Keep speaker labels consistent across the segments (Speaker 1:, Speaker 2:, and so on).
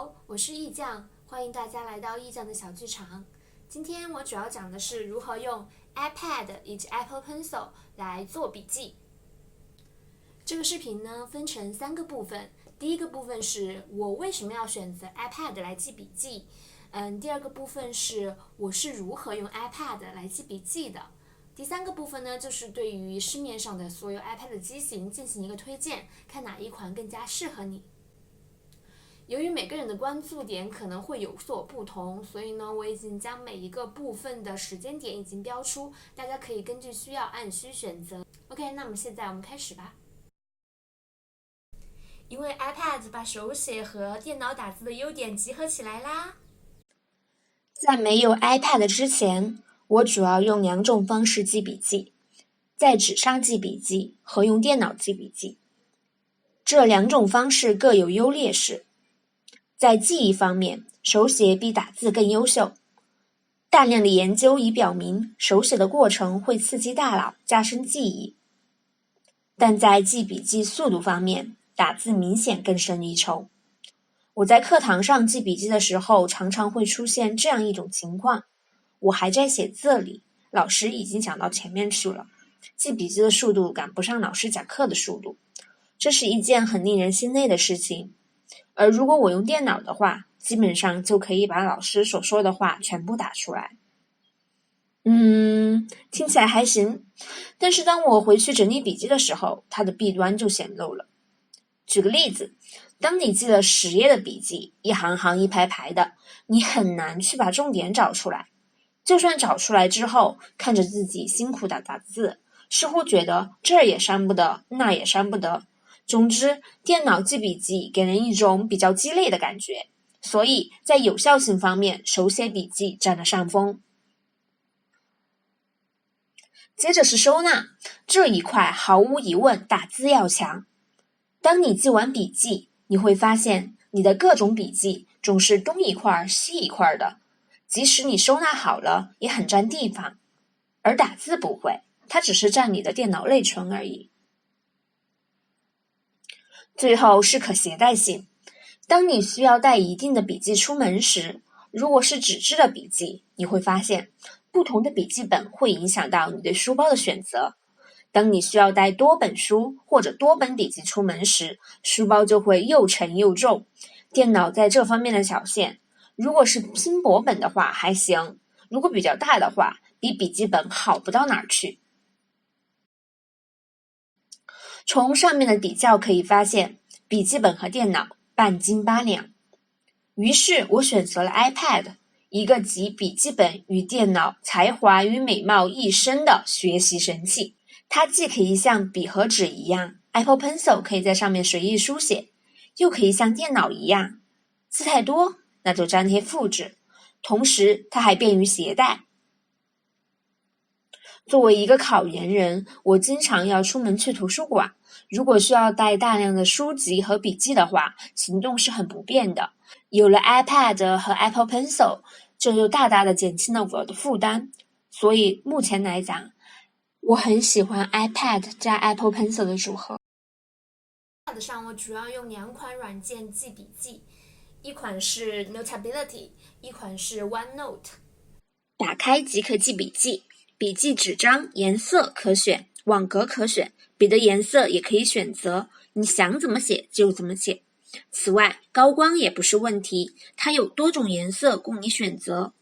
Speaker 1: 好，我是易酱，欢迎大家来到易酱的小剧场。今天我主要讲的是如何用 iPad 以及 Apple Pencil 来做笔记。这个视频呢分成3个部分，第一个部分是我为什么要选择 iPad 来记笔记，第二个部分是我是如何用 iPad 来记笔记的。第3个部分呢，就是对于市面上的所有 iPad 的机型进行一个推荐，看哪一款更加适合你。由于每个人的关注点可能会有所不同，所以呢，我已经将每一个部分的时间点已经标出，大家可以根据需要按需选择。OK， 那么现在我们开始吧。因为 iPad 把手写和电脑打字的优点集合起来啦。
Speaker 2: 在没有 iPad 之前，我主要用2种方式记笔记，在纸上记笔记和用电脑记笔记。这2种方式各有优劣势。在记忆方面，手写比打字更优秀。大量的研究已表明，手写的过程会刺激大脑，加深记忆。但在记笔记速度方面，打字明显更胜一筹。我在课堂上记笔记的时候，常常会出现这样一种情况：我还在写字里，老师已经讲到前面去了，记笔记的速度赶不上老师讲课的速度，这是一件很令人心累的事情。而如果我用电脑的话，基本上就可以把老师所说的话全部打出来。听起来还行，但是当我回去整理笔记的时候，它的弊端就显露了。举个例子，当你记了10页的笔记，一行行一排排的，你很难去把重点找出来。就算找出来之后，看着自己辛苦的打字，似乎觉得这儿也删不得，那也删不得。总之，电脑记笔记给人一种比较鸡肋的感觉，所以在有效性方面，手写笔记占了上风。接着是收纳，这一块毫无疑问打字要强。当你记完笔记，你会发现你的各种笔记总是东一块西一块的，即使你收纳好了，也很占地方。而打字不会，它只是占你的电脑内存而已。最后是可携带性，当你需要带一定的笔记出门时，如果是纸质的笔记，你会发现不同的笔记本会影响到你对书包的选择。当你需要带多本书或者多本笔记出门时，书包就会又沉又重。电脑在这方面的表现，如果是轻薄本的话还行，如果比较大的话，比笔记本好不到哪儿去。从上面的比较可以发现，笔记本和电脑半斤八两。于是我选择了 iPad， 一个集笔记本与电脑、才华与美貌一身的学习神器。它既可以像笔和纸一样 ，Apple Pencil 可以在上面随意书写，又可以像电脑一样，字太多那就粘贴复制，同时它还便于携带。作为一个考研人，我经常要出门去图书馆，如果需要带大量的书籍和笔记的话，行动是很不便的。有了 iPad 和 Apple Pencil， 这就大大的减轻了我的负担。所以目前来讲，我很喜欢 iPad 加 Apple Pencil 的组合。
Speaker 1: iPad 上我主要用2款软件记笔记，一款是 Notability， 一款是 OneNote。
Speaker 2: 打开即可记笔记，笔记纸张颜色可选，网格可选，笔的颜色也可以选择，你想怎么写就怎么写。此外，高光也不是问题，它有多种颜色供你选择。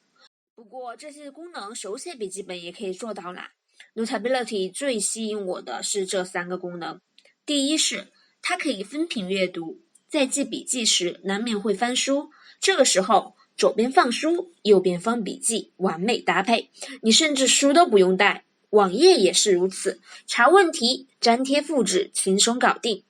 Speaker 2: 不过这些功能手写笔记本也可以做到啦。Notability 最吸引我的是这3个功能。第一是它可以分屏阅读，在记笔记时难免会翻书，这个时候左边放书，右边放笔记，完美搭配。你甚至书都不用带，网页也是如此，查问题、粘贴复制，轻松搞定。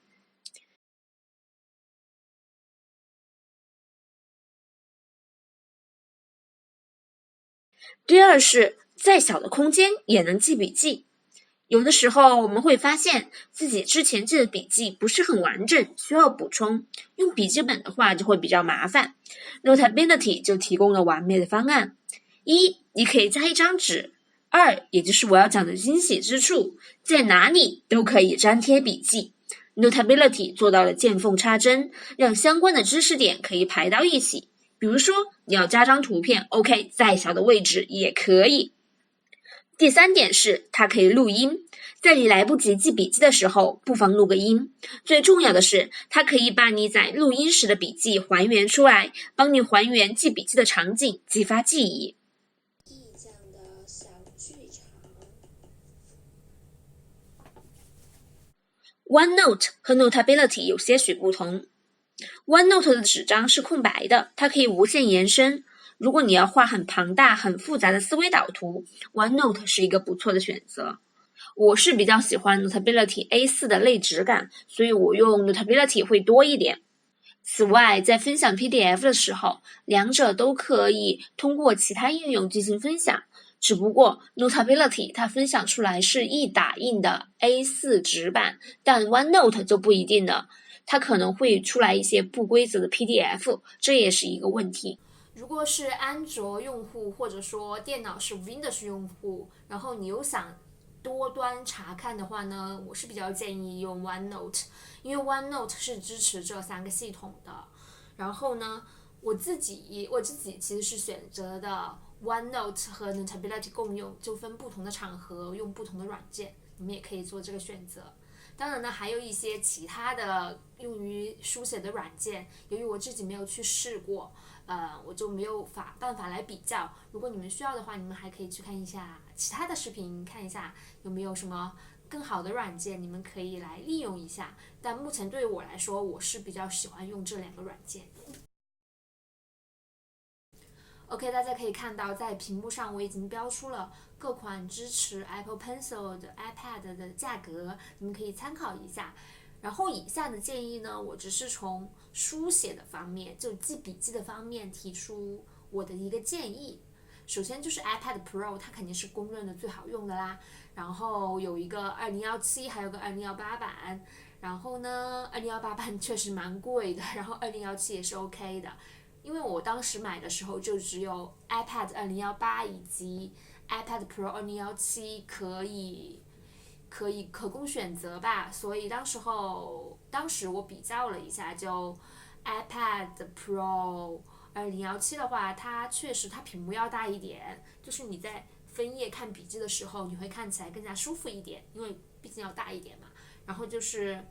Speaker 2: 第二是再小的空间也能记笔记。有的时候我们会发现自己之前记的笔记不是很完整，需要补充，用笔记本的话就会比较麻烦。Notability 就提供了完美的方案。一，你可以加一张纸；二，也就是我要讲的惊喜之处，在哪里都可以粘贴笔记。Notability 做到了见缝插针，让相关的知识点可以排到一起。比如说你要加张图片 ，OK， 再小的位置也可以。第3点是它可以录音，在你来不及记笔记的时候，不妨录个音。最重要的是，它可以把你在录音时的笔记还原出来，帮你还原记笔记的场景，激发记忆。
Speaker 1: 一讲的小剧场。
Speaker 2: OneNote 和 Notability 有些许不同。OneNote 的纸张是空白的，它可以无限延伸。如果你要画很庞大、很复杂的思维导图， OneNote 是一个不错的选择。我是比较喜欢 Notability A4 的类质感，所以我用 Notability 会多一点。此外，在分享 PDF 的时候，两者都可以通过其他应用进行分享。只不过 Notability 它分享出来是一打印的 A4 纸板，但 OneNote 就不一定了，它可能会出来一些不规则的 PDF， 这也是一个问题。
Speaker 1: 如果是安卓用户，或者说电脑是 Windows 用户，然后你又想多端查看的话呢，我是比较建议用 OneNote， 因为 OneNote 是支持这3个系统的。然后呢，我自己其实是选择的 OneNote 和 Notability 共用，就分不同的场合用不同的软件，你们也可以做这个选择。当然呢，还有一些其他的用于书写的软件，由于我自己没有去试过，我就没有办法来比较。如果你们需要的话，你们还可以去看一下其他的视频，看一下有没有什么更好的软件，你们可以来利用一下。但目前对于我来说，我是比较喜欢用这2个软件。OK， 大家可以看到，在屏幕上我已经标出了各款支持 Apple Pencil 的 iPad 的价格，你们可以参考一下。然后以下的建议呢，我只是从书写的方面，就记笔记的方面提出我的一个建议。首先就是 iPad Pro， 它肯定是公认的最好用的啦。然后有一个2017，还有个2018版。然后呢，2018版确实蛮贵的，然后2017也是 OK 的。因为我当时买的时候就只有 iPad 2018以及 iPad Pro 2017可供选择吧，所以当时我比较了一下，就 iPad Pro 2017的话，它确实它屏幕要大一点，就是你在分页看笔记的时候，你会看起来更加舒服一点，因为毕竟要大一点嘛。然后就是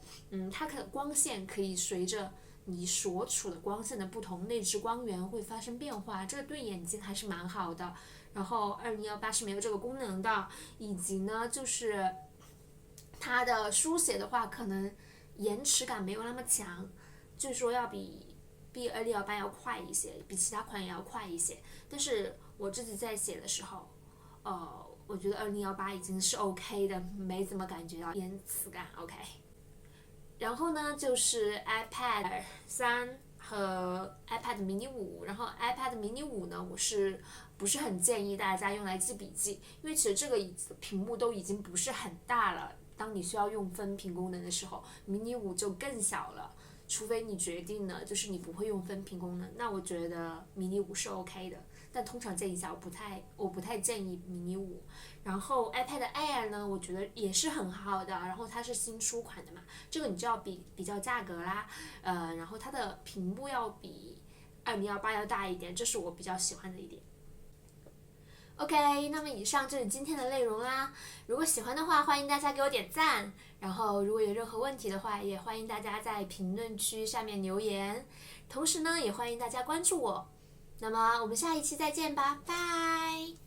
Speaker 1: 它的光线可以随着你所处的光线的不同，内置光源会发生变化，这个对眼睛还是蛮好的。然后2018是没有这个功能的，以及呢就是它的书写的话，可能延迟感没有那么强，据说要比2018要快一些，比其他款也要快一些。但是我自己在写的时候，我觉得2018已经是 OK 的，没怎么感觉到延迟感 OK。然后呢，就是 iPad 3和 iPad mini 5，然后 iPad mini 5呢，我是不是很建议大家用来记笔记？因为其实这个屏幕都已经不是很大了，当你需要用分屏功能的时候，mini 5就更小了。除非你决定了就是你不会用分屏功能，那我觉得 mini 5是 OK 的。但通常建议下我不太建议mini 5。然后 iPad Air 呢，我觉得也是很好的，然后它是新出款的嘛，这个你就要比较价格啦，然后它的屏幕要比2018要大一点，这是我比较喜欢的一点。OK， 那么以上就是今天的内容啦。如果喜欢的话，欢迎大家给我点赞。然后如果有任何问题的话，也欢迎大家在评论区下面留言。同时呢，也欢迎大家关注我。那么我们下一期再见吧，拜。